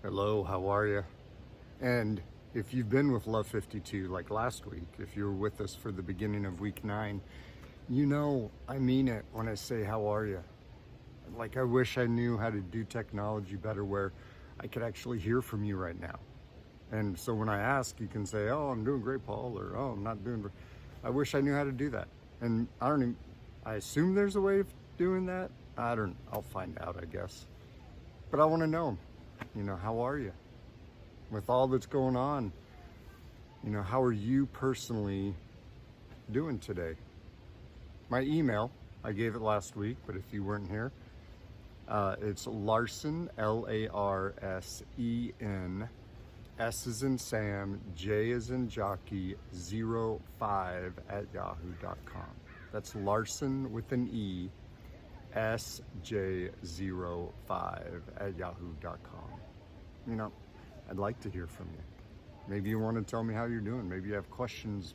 Hello, how are you? And if you've been with Love 52 like last week, if you were with us for the beginning of week 9, you know I mean it when I say how are you. Like I wish I knew how to do technology better where I could actually hear from you right now. And so when I ask, you can say, "Oh, I'm doing great, Paul," or "Oh, I'm not doing great." I wish I knew how to do that. And I assume there's a way of doing that. I'll find out, I guess. But I want to know, how are you? With all that's going on, how are you personally doing today? My email, I gave it last week, but if you weren't here, it's Larsen, Larsen, S is in Sam, J is in jockey, 05 at yahoo.com. That's Larsen with an E, SJ05 at yahoo.com. I'd like to hear from you. Maybe you want to tell me how you're doing. Maybe you have questions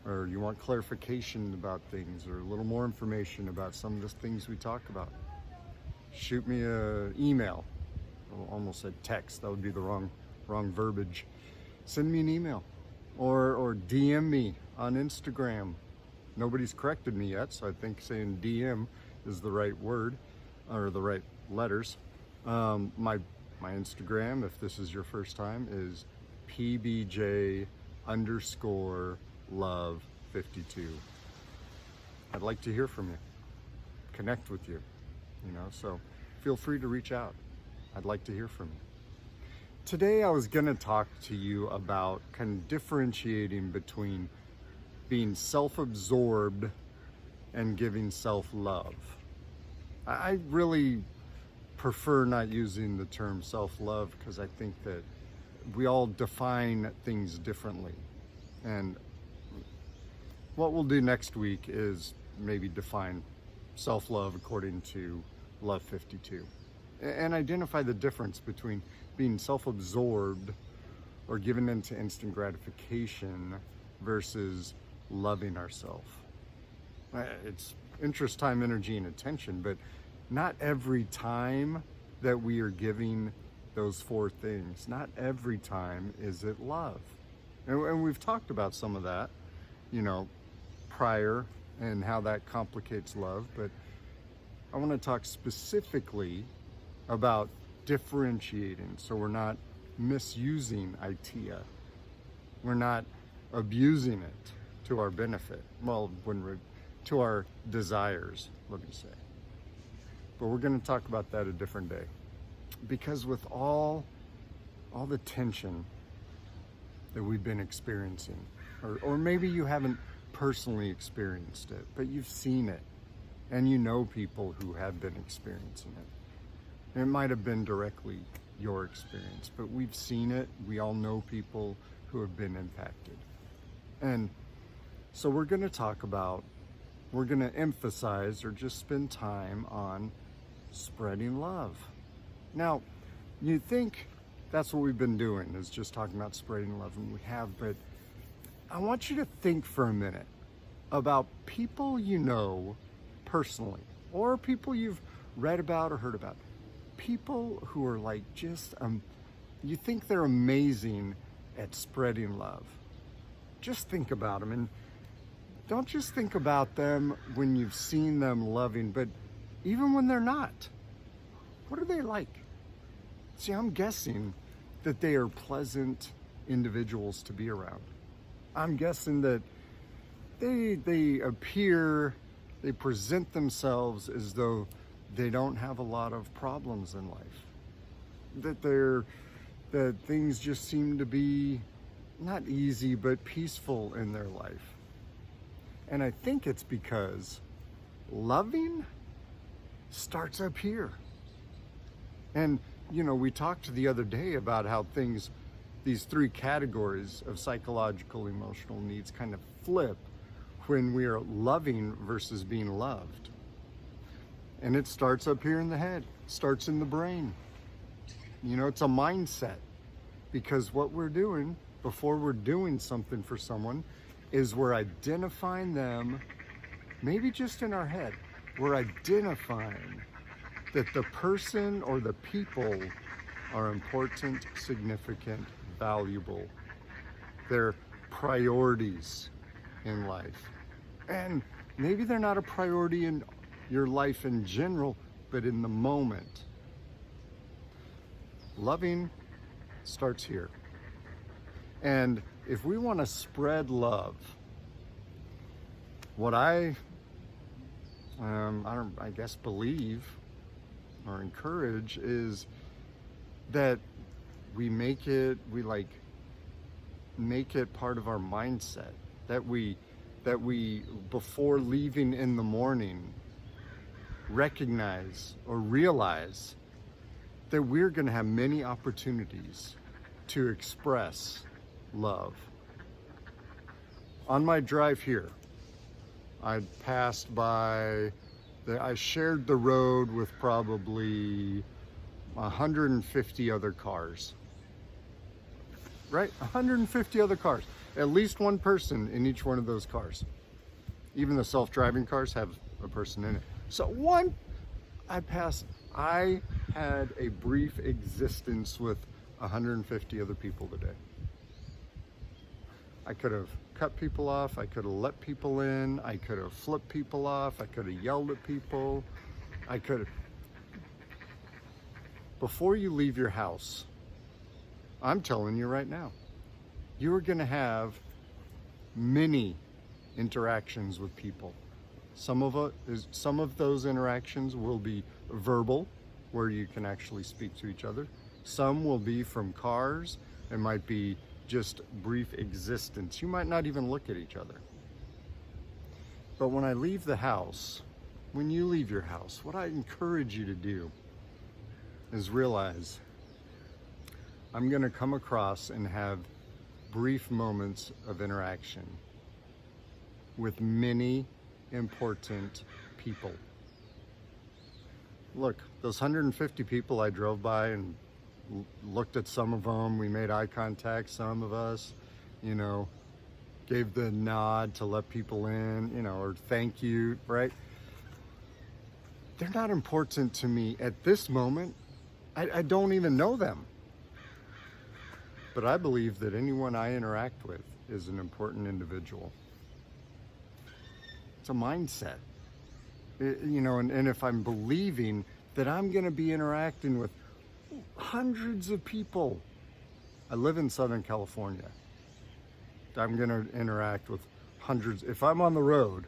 or you want clarification about things or a little more information about some of the things we talk about. Shoot me an email. I almost said text. That would be the wrong verbiage. Send me an email or DM me on Instagram. Nobody's corrected me yet, so I think saying DM is the right word or the right letters. My Instagram, if this is your first time, is PBJ_love52. I'd like to hear from you, connect with you, so feel free to reach out. I'd like to hear from you. Today I was going to talk to you about kind of differentiating between being self-absorbed and giving self-love. I really prefer not using the term self-love because I think that we all define things differently. And what we'll do next week is maybe define self-love according to Love 52 and identify the difference between being self-absorbed or given into instant gratification versus loving ourselves. It's interest, time, energy, and attention, but not every time that we are giving those four things, not every time is it love. And we've talked about some of that, prior and how that complicates love, but I want to talk specifically about differentiating so we're not misusing ITEA. We're not abusing it to our benefit. Well, to our desires, let me say. But we're going to talk about that a different day. Because with all the tension that we've been experiencing, or maybe you haven't personally experienced it, but you've seen it, and you know people who have been experiencing it. It might have been directly your experience, but we've seen it. We all know people who have been impacted. And so we're going to emphasize or just spend time on spreading love. Now, you think that's what we've been doing, is just talking about spreading love, and we have, but I want you to think for a minute about people you know personally, or people you've read about or heard about. People who are like you think they're amazing at spreading love. Just think about them, and don't just think about them when you've seen them loving, but even when they're not. What are they like? See, I'm guessing that they are pleasant individuals to be around. I'm guessing that they present themselves as though they don't have a lot of problems in life. That things just seem to be not easy, but peaceful in their life. And I think it's because loving starts up here. And, we talked the other day about how these three categories of psychological, emotional needs kind of flip when we are loving versus being loved. And it starts up here in the head, starts in the brain. It's a mindset, because what we're doing before we're doing something for someone is we're identifying them, maybe just in our head, we're identifying that the person or the people are important, significant, valuable. They're priorities in life. And maybe they're not a priority in your life in general, but in the moment. Loving starts here. And if we want to spread love, what I guess believe or encourage is that we make it part of our mindset, that we before leaving in the morning recognize or realize that we're going to have many opportunities to express love. On my drive here, I shared the road with probably 150 other cars. Right? 150 other cars. At least one person in each one of those cars. Even the self-driving cars have a person in it. So I had a brief existence with 150 other people today. I could have cut people off, I could have let people in, I could have flipped people off, I could have yelled at people, Before you leave your house, I'm telling you right now, you are going to have many interactions with people. Some of those interactions will be verbal, where you can actually speak to each other. Some will be from cars. It might be just brief existence. You might not even look at each other. But when you leave your house, what I encourage you to do is realize I'm going to come across and have brief moments of interaction with many important people. Look, those 150 people I drove by and looked at some of them, we made eye contact, some of us, gave the nod to let people in, or thank you, right? They're not important to me at this moment. I don't even know them. But I believe that anyone I interact with is an important individual. It's a mindset. And if I'm believing that I'm going to be interacting with hundreds of people. I live in Southern California. I'm going to interact with hundreds. If I'm on the road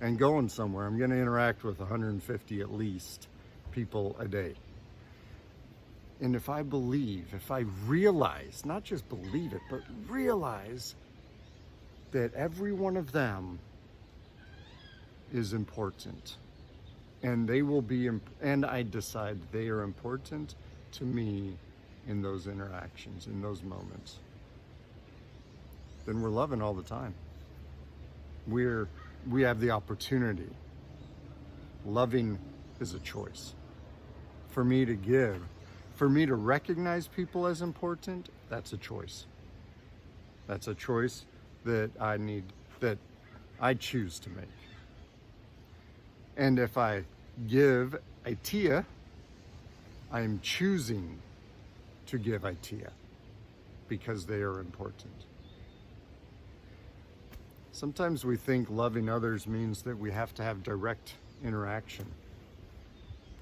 and going somewhere, I'm going to interact with 150 at least people a day. And if I realize, not just believe it, but realize that every one of them is important, and and I decide they are important to me in those interactions, in those moments, then we're loving all the time. We have the opportunity. Loving is a choice. For me to give, for me to recognize people as important, that's a choice. That's a choice that I choose to make. And if I give idea, I am choosing to give idea because they are important. Sometimes we think loving others means that we have to have direct interaction.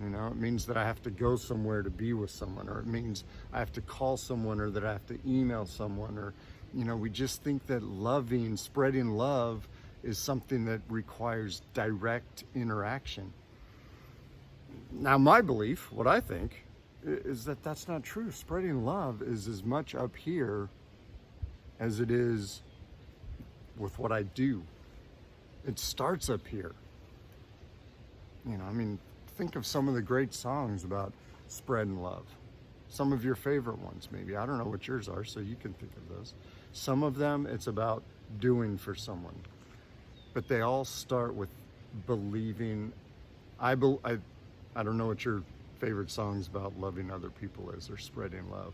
It means that I have to go somewhere to be with someone, or it means I have to call someone, or that I have to email someone, or, we just think that spreading love is something that requires direct interaction. Now, my belief, what I think, is that that's not true. Spreading love is as much up here as it is with what I do. It starts up here. Think of some of the great songs about spreading love. Some of your favorite ones, maybe. I don't know what yours are, so you can think of those. Some of them, it's about doing for someone. But they all start with believing. I don't know what your favorite songs about loving other people is, or spreading love.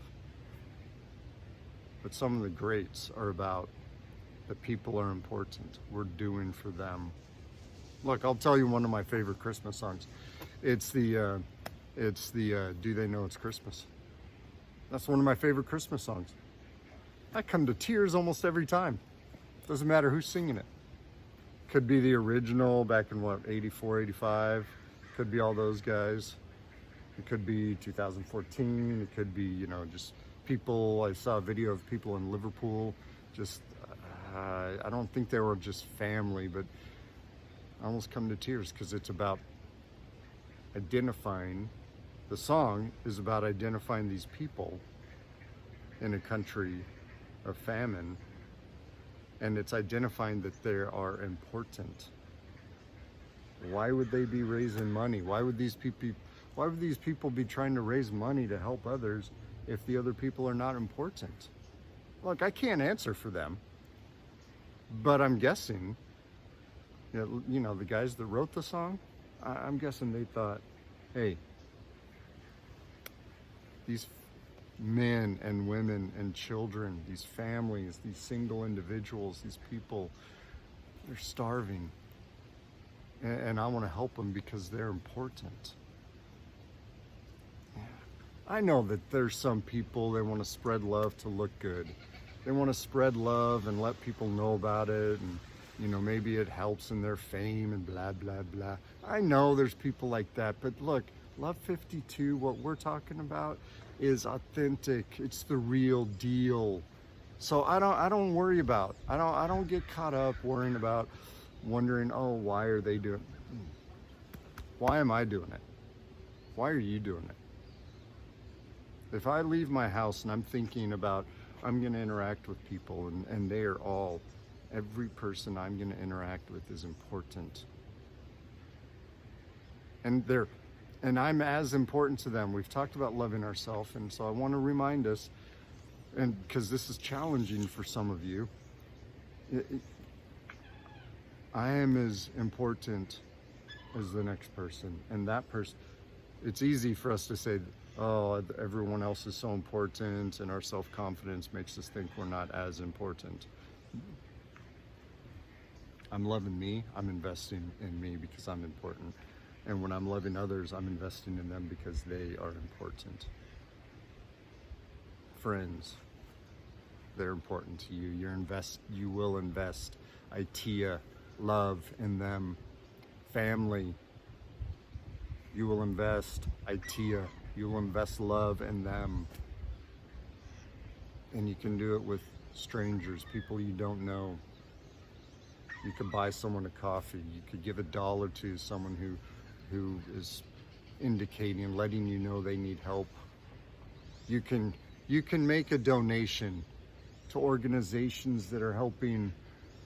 But some of the greats are about the people are important. We're doing for them. Look, I'll tell you one of my favorite Christmas songs. It's the Do They Know It's Christmas? That's one of my favorite Christmas songs. I come to tears almost every time. Doesn't matter who's singing it. Could be the original back in what, 84, 85. Could be all those guys. It could be 2014. It could be, you know, just people. I saw a video of people in Liverpool. Just, I don't think they were just family, but I almost come to tears because it's about identifying. The song is about identifying these people in a country of famine, and it's identifying that they are important. Why would they be raising money? Why would these people be trying to raise money to help others if the other people are not important? Look, I can't answer for them, but I'm guessing, you know, the guys that wrote the song, I'm guessing they thought, hey, these men and women and children, these families, these single individuals, these people, they're starving. And I want to help them because they're important. Yeah. I know that there's some people, they want to spread love to look good. They want to spread love and let people know about it, and you know, maybe it helps in their fame and blah, blah, blah. I know there's people like that, but look, Love 52, what we're talking about is authentic. It's the real deal. So I don't worry about, I don't get caught up worrying about, wondering, oh, why are they doing it? Why am I doing it? Why are you doing it? If I leave my house and I'm thinking about, I'm going to interact with people, and they are all, every person I'm going to interact with is important. And I'm as important to them. We've talked about loving ourselves, and so I want to remind us, and because this is challenging for some of you, I am as important as the next person, and that person, it's easy for us to say, oh, everyone else is so important, and our self-confidence makes us think we're not as important. I'm loving me, I'm investing in me because I'm important. And when I'm loving others, I'm investing in them because they are important. Friends, they're important to you. You will invest idea, love in them. Family, you will invest idea, you will invest love in them. And you can do it with strangers, people you don't know. You could buy someone a coffee. You could give $1 to someone who is indicating, letting you know they need help. You can make a donation to organizations that are helping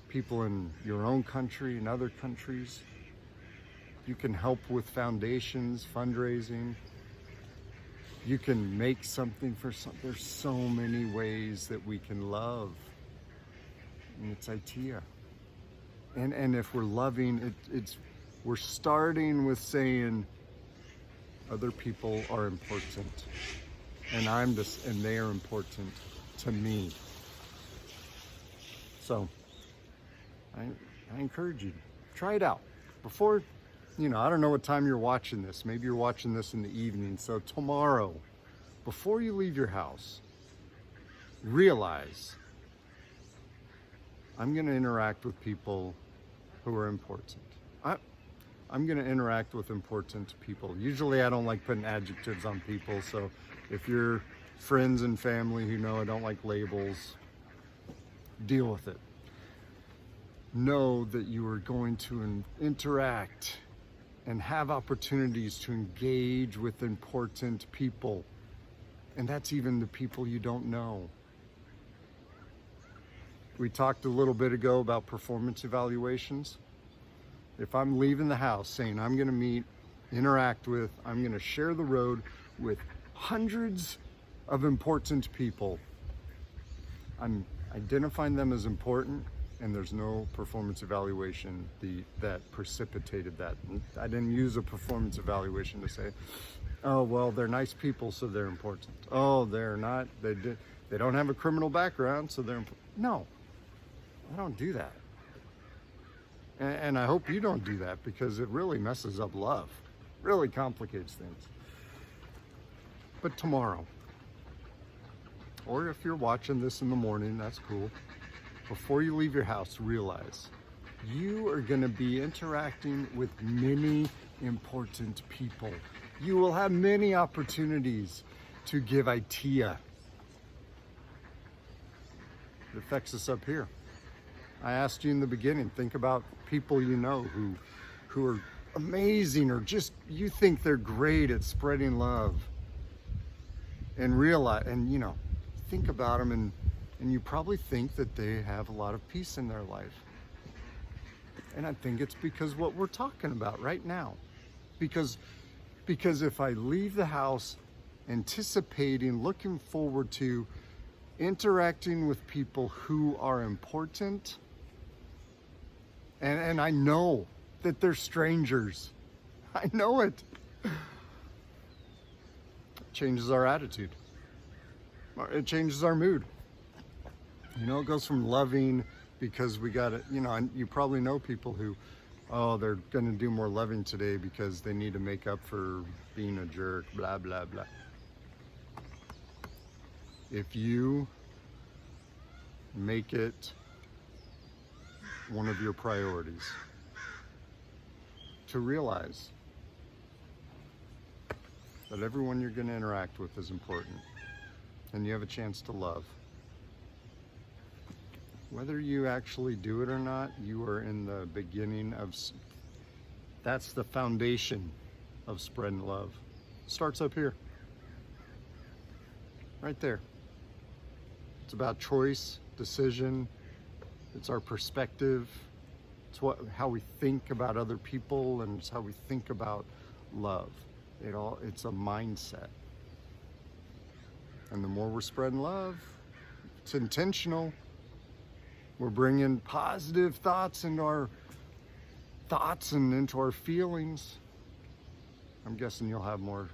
people in your own country and other countries. You can help with foundations, fundraising. You can make something for some. There's so many ways that we can love. And it's idea. And if we're loving, we're starting with saying other people are important, and and they are important to me. So I encourage you, try it out before, you know, I don't know what time you're watching this. Maybe you're watching this in the evening. So tomorrow, before you leave your house, realize I'm going to interact with people who are important. I'm going to interact with important people. Usually I don't like putting adjectives on people, so if you're friends and family who know I don't like labels, deal with it. Know that you are going to interact and have opportunities to engage with important people, and that's even the people you don't know. We talked a little bit ago about performance evaluations. If I'm leaving the house saying I'm going to interact with, I'm going to share the road with hundreds of important people, I'm identifying them as important, and there's no performance evaluation that precipitated that. I didn't use a performance evaluation to say, oh, well, they're nice people, so they're important. Oh, they're not, they don't have a criminal background, so they're important. No, I don't do that. And I hope you don't do that, because it really messes up love, really complicates things. But tomorrow, or if you're watching this in the morning, that's cool. Before you leave your house, realize you are going to be interacting with many important people. You will have many opportunities to give idea. It affects us up here. I asked you in the beginning, think about people you know who are amazing, or just you think they're great at spreading love. And realize, and think about them, and you probably think that they have a lot of peace in their life. And I think it's because what we're talking about right now. Because if I leave the house anticipating, looking forward to interacting with people who are important, and I know that they're strangers. I know it. It changes our attitude. It changes our mood. It goes from loving because we got it, and you probably know people who, they're going to do more loving today because they need to make up for being a jerk, blah, blah, blah. If you make it one of your priorities to realize that everyone you're going to interact with is important, and you have a chance to love. Whether you actually do it or not, you are in the beginning of, that's the foundation of spreading love. Starts up here. Right there. It's about choice, decision. It's our perspective. It's how we think about other people, and it's how we think about love. It's a mindset. And the more we're spreading love, it's intentional. We're bringing positive thoughts into our thoughts and into our feelings. I'm guessing you'll have more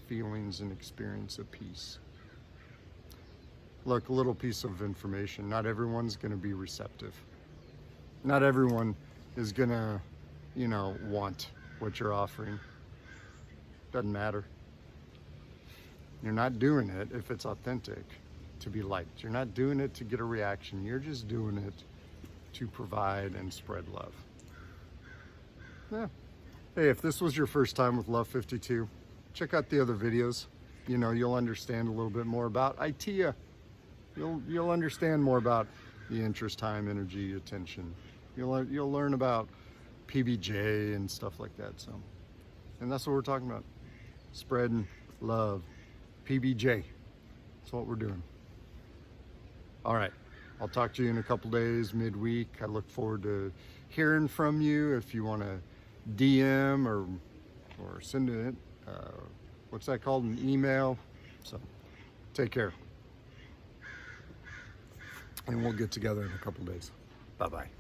feelings and experience of peace. Look, a little piece of information. Not everyone's going to be receptive. Not everyone is going to, want what you're offering. Doesn't matter. You're not doing it if it's authentic to be liked. You're not doing it to get a reaction. You're just doing it to provide and spread love. Yeah. Hey, if this was your first time with Love 52, check out the other videos. You'll understand a little bit more about ITEA. You'll understand more about the interest, time, energy, attention. You'll learn about PBJ and stuff like that. So, and that's what we're talking about. Spreading love. PBJ. That's what we're doing. All right. I'll talk to you in a couple days, midweek. I look forward to hearing from you. If you want to DM or send it, what's that called? An email. So take care. And we'll get together in a couple days. Bye-bye.